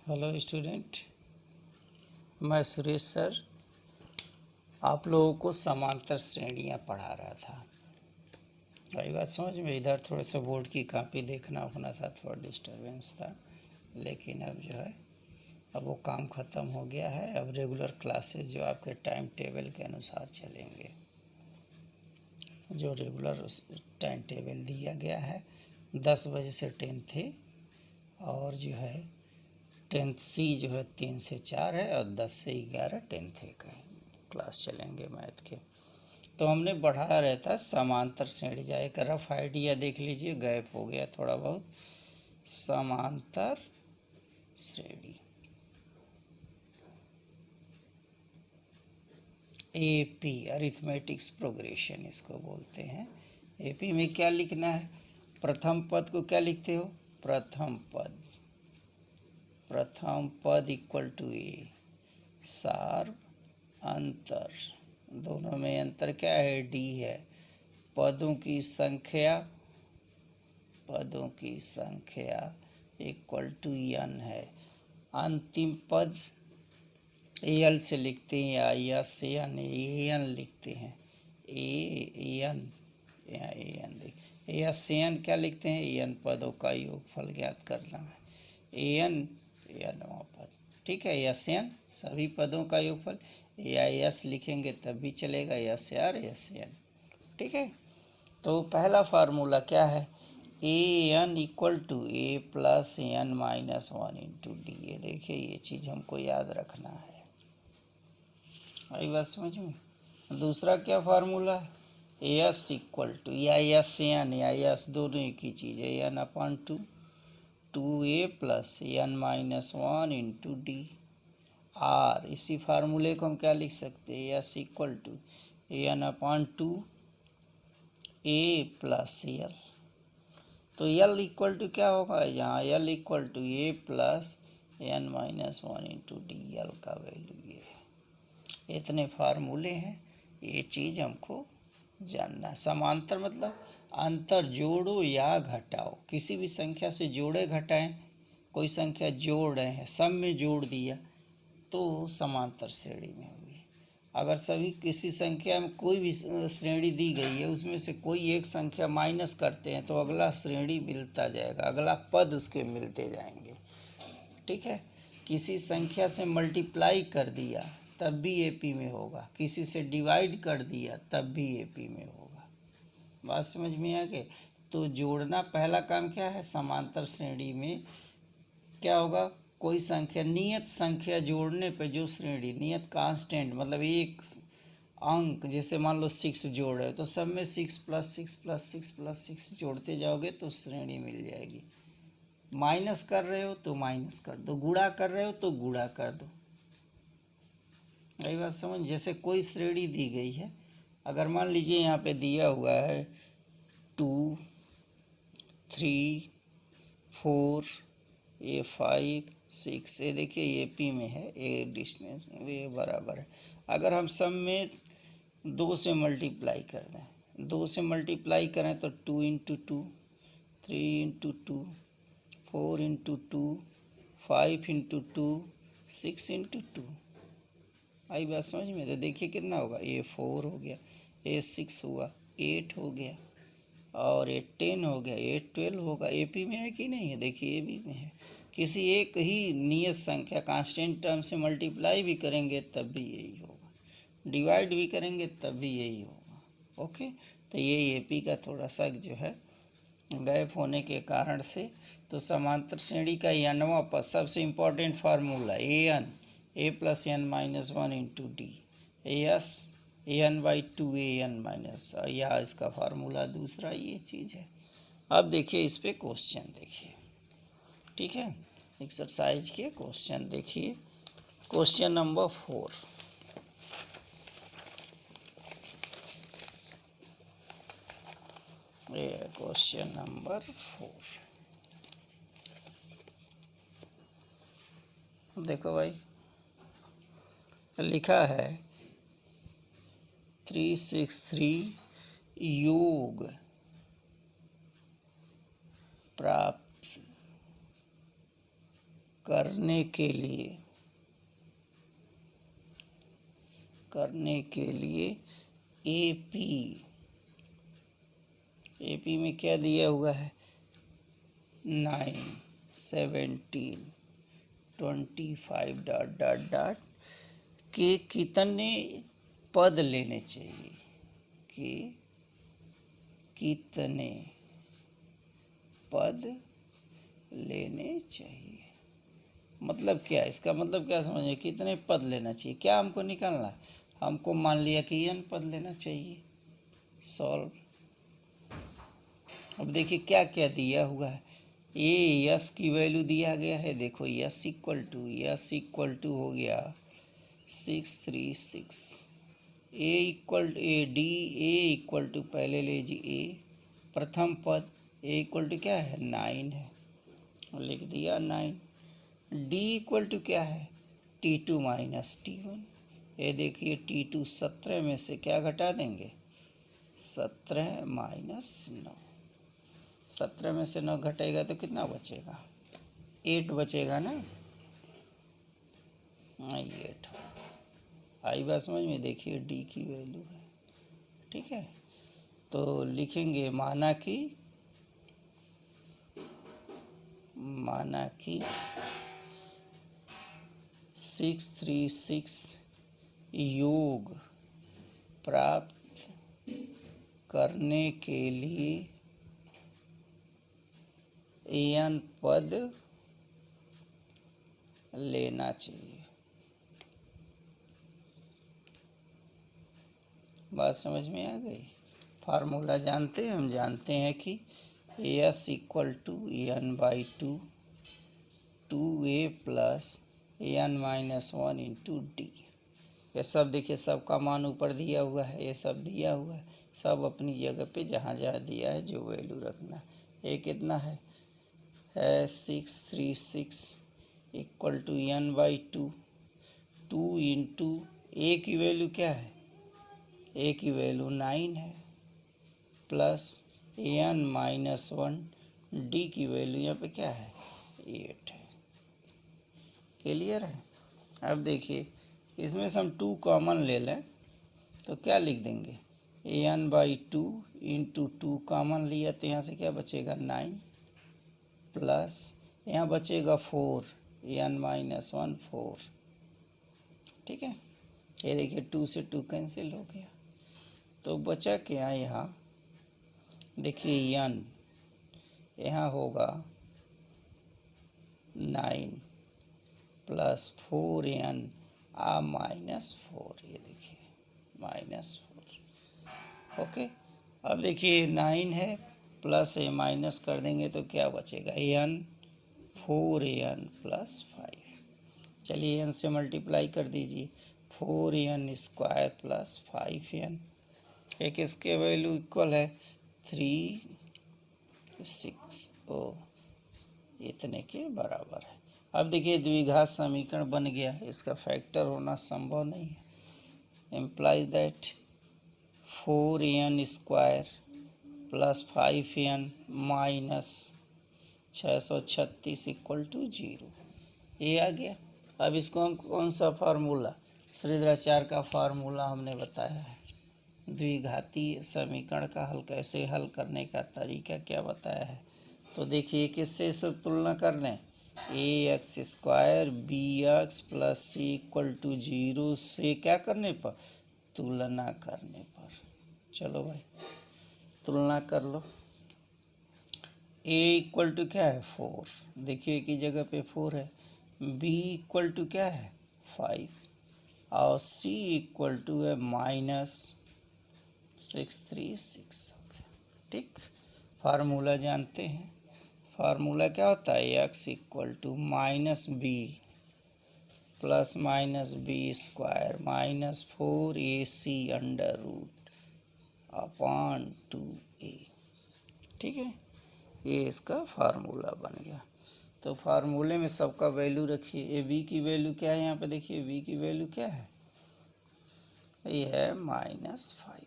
Hello student, मैं Suresh sir आप लोगों को समांतर श्रेणियाँ पढ़ा रहा था। वही बात समझ में, इधर थोड़ा सा बोर्ड की कॉपी देखना होना था, थोड़ा डिस्टरबेंस था, लेकिन अब जो है अब वो काम ख़त्म हो गया है। अब रेगुलर क्लासेस जो आपके टाइम टेबल के अनुसार चलेंगे, जो रेगुलर टाइम टेबल दिया गया है 10 बजे से 10 थे, और जो है 10th सी जो है 3 से 4 है, और 10 से 11 10th का क्लास चलेंगे मैथ के। तो हमने बढ़ाया रहता समांतर श्रेणी, जाए एक रफ आइडिया देख लीजिए, गैप हो गया थोड़ा बहुत। समांतर श्रेणी एपी, अरिथमेटिक्स प्रोग्रेशन इसको बोलते हैं। एपी में क्या लिखना है? प्रथम पद को क्या लिखते हो? प्रथम पद, प्रथम पद इक्वल टू ए, सार अंतर, दोनों में अंतर क्या है? डी है। पदों की संख्या, पदों की संख्या इक्वल टू एन है। अंतिम पद एल से लिखते हैं या यस से एन, एन लिखते हैं, ए एन या ए एन देख, यस से एन क्या लिखते हैं? एन पदों का योगफल ज्ञात करना है। एन एनवां पद, ठीक है, यस एन सभी पदों का योगफल, या यस लिखेंगे तब भी चलेगा, यस आर यस एन, ठीक है। तो पहला फार्मूला क्या है? A N equal to A plus N minus 1 into D. ये देखिए, ये चीज़ हमको याद रखना है। आई बात समझ में? दूसरा क्या फार्मूला? एस इक्वल टू, या एस एन या एस दोनों एक ही चीज़ है, n upon two A plus N minus 1 into d. Or, इसी फार्मूले को हम क्या लिख सकते हैं? S equal to n upon two A plus l. तो एल इक्वल टू क्या होगा यहाँ? L equal to A plus N minus 1 into d. L का वैल्यू ये है। इतने फार्मूले हैं, ये चीज़ हमको जानना है। समांतर मतलब अंतर जोड़ो या घटाओ, किसी भी संख्या से जोड़े घटाएं, कोई संख्या जोड़ रहे हैं, सब में जोड़ दिया तो समांतर श्रेणी में हुई। अगर सभी किसी संख्या में कोई भी श्रेणी दी गई है, उसमें से कोई एक संख्या माइनस करते हैं तो अगला श्रेणी मिलता जाएगा, अगला पद उसके मिलते जाएंगे, ठीक है। किसी संख्या से मल्टीप्लाई कर दिया तब भी एपी में होगा, किसी से डिवाइड कर दिया तब भी एपी में होगा। बात समझ में आ गई? तो जोड़ना पहला काम क्या है? समांतर श्रेणी में क्या होगा? कोई संख्या, नियत संख्या जोड़ने पे जो श्रेणी, नियत कांस्टेंट मतलब एक अंक, जैसे मान लो 6 जोड़ रहे हो तो सब में 6 प्लस 6 प्लस 6 प्लस 6 जोड़ते जाओगे तो श्रेणी मिल जाएगी। माइनस कर रहे हो तो माइनस कर दो, गुणा कर रहे हो तो गुणा कर दो। यही बात समझ। जैसे कोई श्रेणी दी गई है, अगर मान लीजिए यहाँ पे दिया हुआ है 2 3 4 ये 5 6, ये देखिए ये पी में है, ये डिस्टेंस ये बराबर है। अगर हम सब में 2 से मल्टीप्लाई कर दें, 2 से मल्टीप्लाई करें तो 2 into 2, 3 into 2, 4 into 2, 5 into 2, 6 into 2। आई बात समझ में? तो देखिए कितना होगा, ये 4 हो गया, ये 6 हुआ, 8 हो गया, और ये 10 हो गया, ये 12 होगा। एपी में है कि नहीं है? देखिए ए बी में है। किसी एक ही नियत संख्या कांस्टेंट टर्म से मल्टीप्लाई भी करेंगे तब भी यही होगा, डिवाइड भी करेंगे तब भी यही होगा, ओके। तो ये एपी का थोड़ा सा जो है गैप होने के कारण से, तो समांतर श्रेणी का एनवां पद सबसे important formula n, a plus N minus 1 into d, S n by 2 a n minus, या इसका फार्मूला दूसरा ये चीज़ है। अब देखिए इस पे क्वेश्चन देखिए, ठीक है। एक्सरसाइज के क्वेश्चन देखिए, क्वेश्चन नंबर 4। ये क्वेश्चन नंबर 4, देखो भाई, लिखा है 363 योग प्राप्त करने के लिए एपी में क्या दिया हुआ है 9 17 25 डॉट डॉट डॉट के कितने पद लेने चाहिए कि कितने पद लेने चाहिए। मतलब क्या, इसका मतलब क्या समझे, कितने पद लेना चाहिए, क्या हमको निकालना है, हमको मान लिया कि n पद लेना चाहिए। सॉल्व। अब देखिए क्या क्या दिया हुआ है, ये यस की वैल्यू दिया गया है, देखो यस इक्वल टू हो गया 636, ए इक्वल टू पहले लीजिए ए प्रथम पद, ए इक्वल टू क्या है 9 है, लिख दिया 9। डी इक्वल टू क्या है T2 माइनस T1, ये देखिए T2 17 में से क्या घटा देंगे 17 माइनस 9, 17 में से 9 घटेगा तो कितना बचेगा 8 बचेगा ना, 8 आई बात समझ में। देखिए डी की वैल्यू है, ठीक है, तो लिखेंगे माना कि 636 योग प्राप्त करने के लिए n पद लेना चाहिए। बात समझ में आ गई। फार्मूला जानते हैं, हम जानते हैं कि S equal to N by two A plus N minus 1 into D. ये सब देखिए, सबका मान ऊपर दिया हुआ है, ये सब दिया हुआ है, सब अपनी जगह पे जहाँ जहाँ दिया है जो वैल्यू रखना है। ये कितना है 636 equal to N by two into A की वैल्यू क्या है, ए की वैल्यू 9 है, प्लस एन माइनस 1, डी की वैल्यू यहाँ पे क्या है 8 है। क्लियर है। अब देखिए इसमें से हम 2 कॉमन ले लें तो क्या लिख देंगे n by two into 2 common लिया तो यहाँ से क्या बचेगा 9, प्लस यहाँ बचेगा 4, एन माइनस 1 4, ठीक है। ये देखिए 2 से 2 कैंसिल हो गया, तो बचा क्या यहाँ, देखिए एन यहाँ होगा 9 प्लस 4n माइनस 4, ये देखिए -4। ओके, अब देखिए 9 है प्लस ए माइनस कर देंगे तो क्या बचेगा n 4n प्लस 5। चलिए n से मल्टीप्लाई कर दीजिए, 4n स्क्वायर प्लस 5n, एक इसके वैल्यू इक्वल है 3 6 इतने के बराबर है। अब देखिए द्विघात समीकरण बन गया, इसका फैक्टर होना संभव नहीं है। Implies that 4n square plus 5n minus 636 equal to 0, ये आ गया। अब इसको हम कौन सा फार्मूला, श्रीधराचार्य का फार्मूला हमने बताया है, द्विघातीय समीकरण का हल कैसे हल करने का तरीका क्या बताया है। तो देखिए किससे इसे तुलना कर लें, A X square B X plus C equal to 0 से क्या करने पर, तुलना करने पर। चलो भाई तुलना कर लो। ए इक्वल टू क्या है 4, देखिए की जगह पे 4 है, बी इक्वल टू क्या है 5 और सी इक्वल टू है -636। ठीक, फार्मूला जानते हैं, फार्मूला क्या होता है x equal to minus b plus minus b square minus 4ac under root upon 2a। ठीक है, ये इसका फार्मूला बन गया। तो फार्मूले में सबका वैल्यू रखिए, ए बी की वैल्यू क्या है, यहाँ पे देखिए बी की वैल्यू क्या है, ये है -5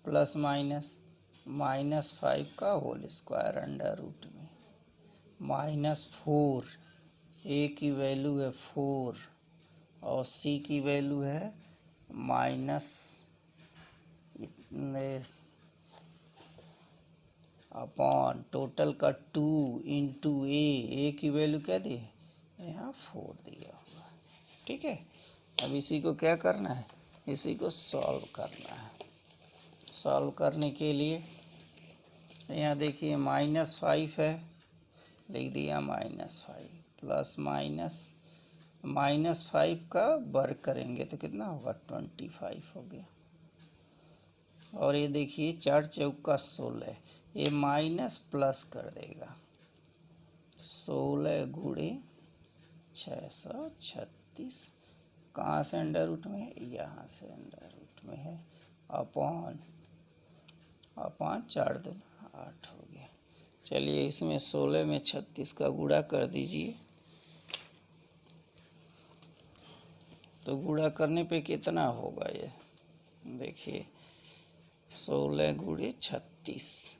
प्लस -5 का होल स्क्वायर अंडर रूट में -4 ए की वैल्यू है 4 और सी की वैल्यू है माइनस अपॉन टोटल का 2 इंटू ए की वैल्यू क्या दी है यहाँ 4 दिया हुआ। ठीक है, अब इसी को क्या करना है, इसी को सॉल्व करना है। सॉल्व करने के लिए यहाँ देखिए -5 है, लिख दिया -5 प्लस -5 का वर्ग करेंगे तो कितना होगा 25 हो गया। और ये देखिए 4 चौका 16, ये माइनस प्लस कर देगा 16 गुणे 636, कहाँ से अंडर रूट में है, यहाँ से अंडर रूट में है, अपॉन 4 दूना 8 हो गया। चलिए इसमें 16 में 36 का गुणा कर दीजिए, तो गुणा करने पे कितना होगा ये देखिए 16 गुणे 36,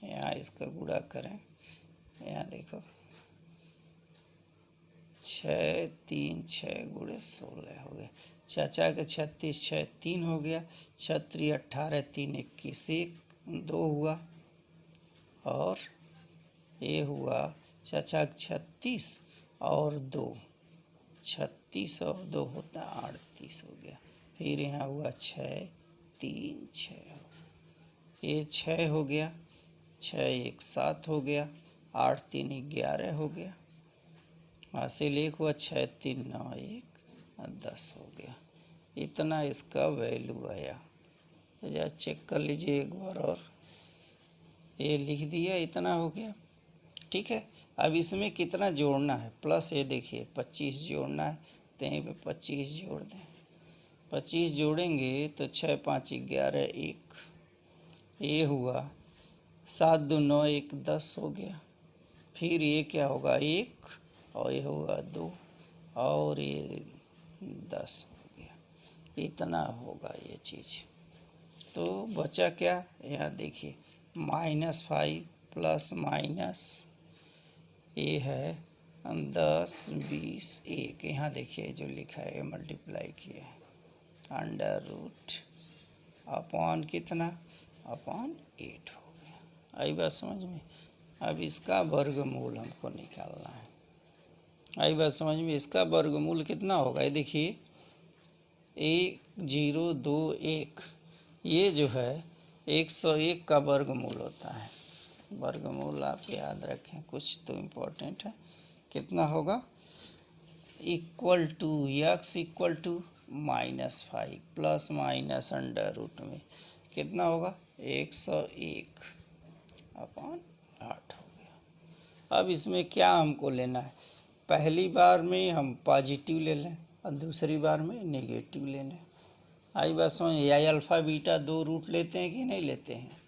यहाँ इसका गुणा करें, यहाँ देखो 6 3 6 गुणे 16 हो गया। चाचा के 36 6 3 हो गया, 36 18 3 21 1 2 हुआ, और ये हुआ चाचा के 36 और 2 36 और 2 होता है 38 हो गया। फिर यहाँ हुआ 6 3 6, ये 6 हो गया, 6 1 7 हो गया, 8 3 11 हो गया, हासिल 1 हुआ, 6 3 9 1 10 हो गया। इतना इसका वैल्यू आया। जरा चेक कर लीजिए एक बार और, ये लिख दिया, इतना हो गया। ठीक है, अब इसमें कितना जोड़ना है, प्लस ये देखिए 25 जोड़ना है, तो यहीं पे 25 जोड़ दें। 25 जोड़ेंगे तो 6 5 11 1, ये हुआ 7 2 9 1 10 हो गया। फिर ये क्या होगा 1 और ये होगा 2 और ये 10 हो गया। इतना होगा ये चीज़। तो बचा क्या, यहाँ देखिए -5 प्लस माइनस ये है 10 20 1, यहाँ देखिए जो लिखा है मल्टीप्लाई किया है, अंडर रूट अपॉन कितना, अपॉन 8 हो गया। आई बात समझ में। अब इसका वर्गमूल हमको निकालना है। आई बात समझ में, इसका वर्गमूल कितना होगा, ये देखिए 1 0 2 1, ये जो है 101 का वर्गमूल होता है। वर्गमूल आप याद रखें, कुछ तो इम्पोर्टेंट है। कितना होगा, equal to x equal to -5 plus minus under root में कितना होगा 101 अपॉन 8 हो गया। अब इसमें क्या हमको लेना है, पहली बार में हम पॉजिटिव ले लें और दूसरी बार में नेगेटिव ले लें। आई बात समझ, या अल्फ़ा बीटा 2 रूट लेते हैं कि नहीं लेते हैं।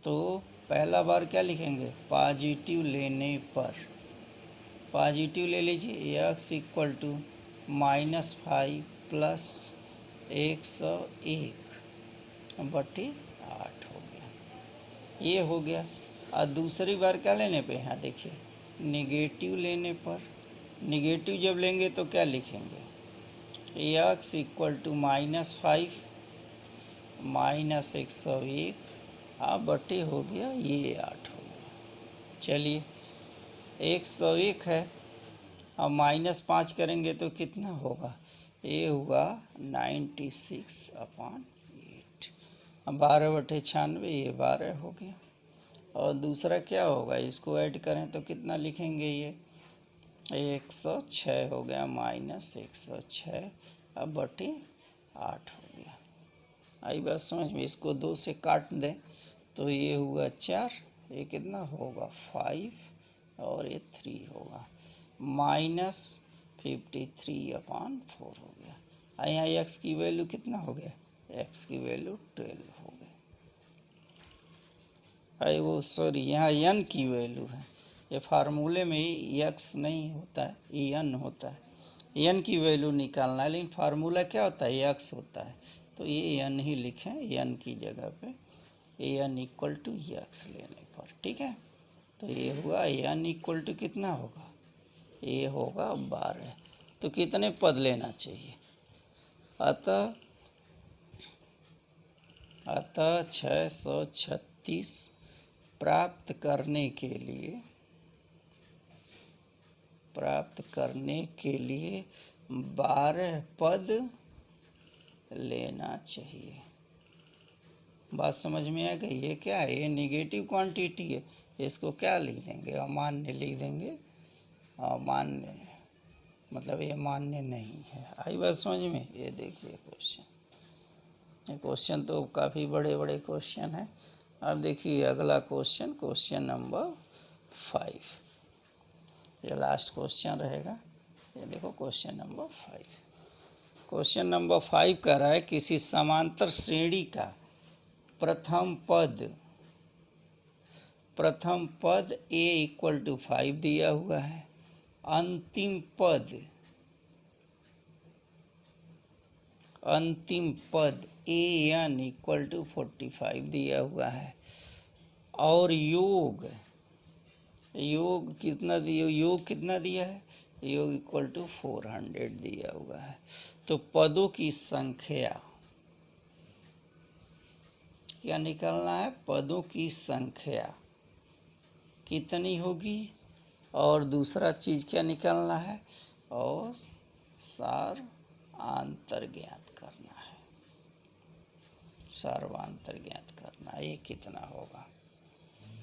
तो पहला बार क्या लिखेंगे, पॉजिटिव लेने पर पॉजिटिव ले लीजिए, x इक्वल टू -5 प्लस 101 बटे 8 हो गया, ये हो गया। और दूसरी बार क्या लेने पे, यहाँ देखिए नेगेटिव लेने पर, नेगेटिव जब लेंगे तो क्या लिखेंगे, x इक्वल टू -5 माइनस 101 बटे हो गया ये 8 हो गया। चलिए 101 है और -5 करेंगे तो कितना होगा, ये होगा 96 अपॉन 8। अब 12 बटे 96, ये 12 हो गया। और दूसरा क्या होगा, इसको ऐड करें तो कितना लिखेंगे, ये 106 हो गया, -106 अब बटे 8 हो गया। आई बात समझ में। इसको 2 से काट दें तो ये हुआ 4, ये कितना होगा 5 और ये 3 होगा, -53 अपॉन 4 हो गया। यहाँ x की वैल्यू कितना हो गया, x की वैल्यू 12 हो गई। अरे वो सॉरी, यहाँ n की वैल्यू है, ये फार्मूले में x नहीं होता है, n होता है। n की वैल्यू निकालना है, लेकिन फार्मूला क्या होता है, x होता है, तो ये n ही लिखें, n की जगह पे n इक्वल टू x लेने पर। ठीक है, तो ये हुआ n इक्वल टू कितना होगा, ये होगा 12। तो कितने पद लेना चाहिए, अतः 636 प्राप्त करने के लिए 12 पद लेना चाहिए। बात समझ में आ गई? ये क्या है, ये निगेटिव क्वांटिटी है, इसको क्या लिख देंगे, अमान्य लिख देंगे। अमान्य मतलब ये मान्य नहीं है। आई बात समझ में? ये देखिए क्वेश्चन तो काफ़ी बड़े बड़े क्वेश्चन हैं। अब देखिए अगला क्वेश्चन नंबर 5, ये लास्ट क्वेश्चन रहेगा। ये देखो क्वेश्चन नंबर 5। क्वेश्चन नंबर 5 कह रहा है किसी समांतर श्रेणी का प्रथम पद a इक्वल टू 5 दिया हुआ है, अंतिम पद an इक्वल टू 45 दिया हुआ है, और योग कितना दिया है, योग इक्वल टू 400 दिया हुआ है। तो पदों की संख्या क्या निकालना है, पदों की संख्या कितनी होगी, और दूसरा चीज क्या निकालना है, और सारांतर ज्ञात करना है। सारांतर ज्ञात करना है, ये कितना होगा।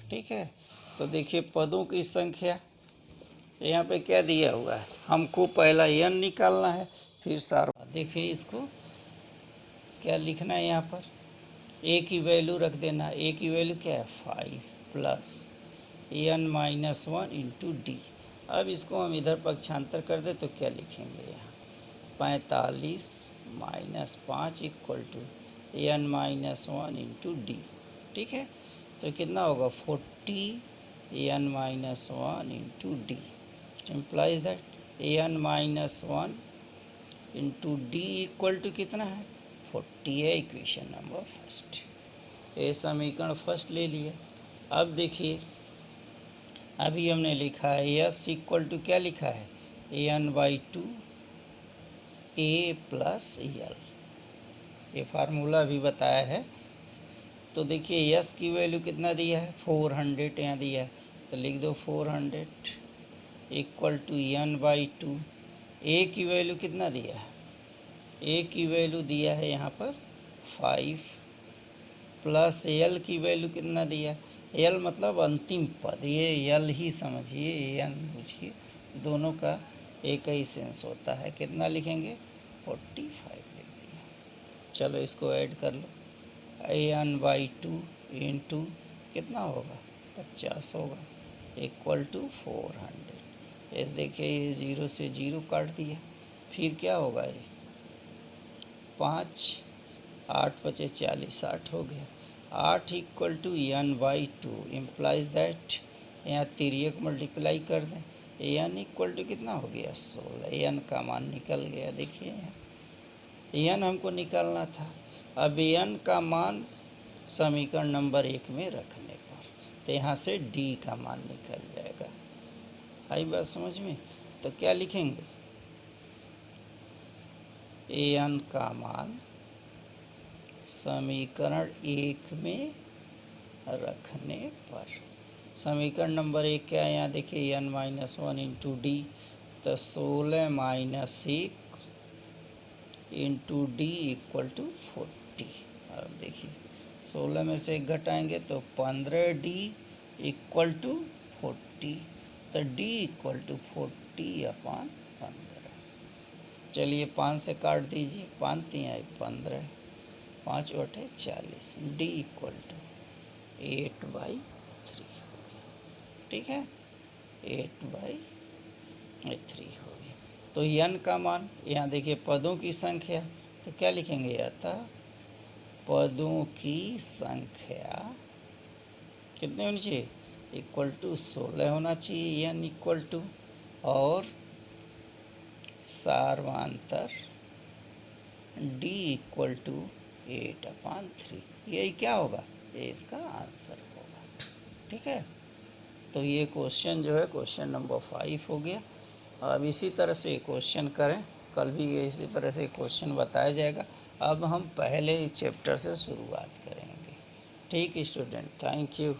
ठीक है, तो देखिए पदों की संख्या यहाँ पे क्या दिया हुआ है, हमको पहला n निकालना है, फिर सार। देखिए इसको क्या लिखना है, यहाँ पर a की वैल्यू रख देना। a की वैल्यू क्या है, 5 प्लस n-1 इंटू डी। अब इसको हम इधर पक्षांतर कर दे तो क्या लिखेंगे, यहाँ 45 minus 5 equal to n-1 into d. ठीक है, तो कितना होगा 40 n-1 into d, implies that an-1 into d equal to कितना है, 40 है। इक्वेशन नंबर फर्स्ट, ये समीकरण फर्स्ट ले लिया। अब देखिए अभी हमने लिखा है s इक्वल टू क्या लिखा है, an/2 a प्लस एल, ये फार्मूला भी बताया है। तो देखिए s की वैल्यू कितना दिया है, 400 यहाँ दिया है, तो लिख दो 400 इक्वल टू n/2। a की वैल्यू कितना दिया है, a की वैल्यू दिया है यहाँ पर 5 प्लस l की वैल्यू कितना दिया है, l मतलब अंतिम पद, ये l ही समझिए, n बुझिए, दोनों का एक ही सेंस होता है। कितना लिखेंगे, 45 लिख दिया। चलो इसको ऐड कर लो, an/2 इंटू कितना होगा, 50 होगा, इक्वल टू 400। इस देखिए ये 0 से 0 काट दिया, फिर क्या होगा, ये 5 8 पचे 40, 60 हो गया। 8 equal to n/2 implies that, यहाँ तिर्यक मल्टीप्लाई कर दें, n इक्वल टू कितना हो गया, 16। n का मान निकल गया। देखिए यहाँ n हमको निकालना था। अब n का मान समीकरण नंबर 1 में रखने पर, तो यहाँ से d का मान निकल जाएगा। आई बात समझ में? तो क्या लिखेंगे, an का मान समीकरण 1 में रखने पर, समीकरण नंबर 1 क्या है, यहाँ देखिए n-1 इंटू डी, तो 16 minus 1 into d equal to 40। अब देखिए 16 में से 1 घटाएंगे तो 15d इक्वल टू 40, तो d इक्वल टू 40/15। चलिए 5 से काट दीजिए, 5 3 आए 15, 5 बटे 40, d इक्वल टू 8/3 हो गया। ठीक है, 8/3 हो गया। तो n का मान, यहाँ देखिए पदों की संख्या, तो क्या लिखेंगे, अतः पदों की संख्या कितने होनी चाहिए, इक्वल टू 16 होना चाहिए n इक्वल टू, और सारांतर d इक्वल टू 8/3। यही क्या होगा, ये इसका आंसर होगा। ठीक है, तो ये क्वेश्चन जो है क्वेश्चन नंबर 5 हो गया। अब इसी तरह से क्वेश्चन करें, कल भी इसी तरह से क्वेश्चन बताया जाएगा। अब हम पहले चैप्टर से शुरुआत करेंगे। ठीक स्टूडेंट, थैंक यू।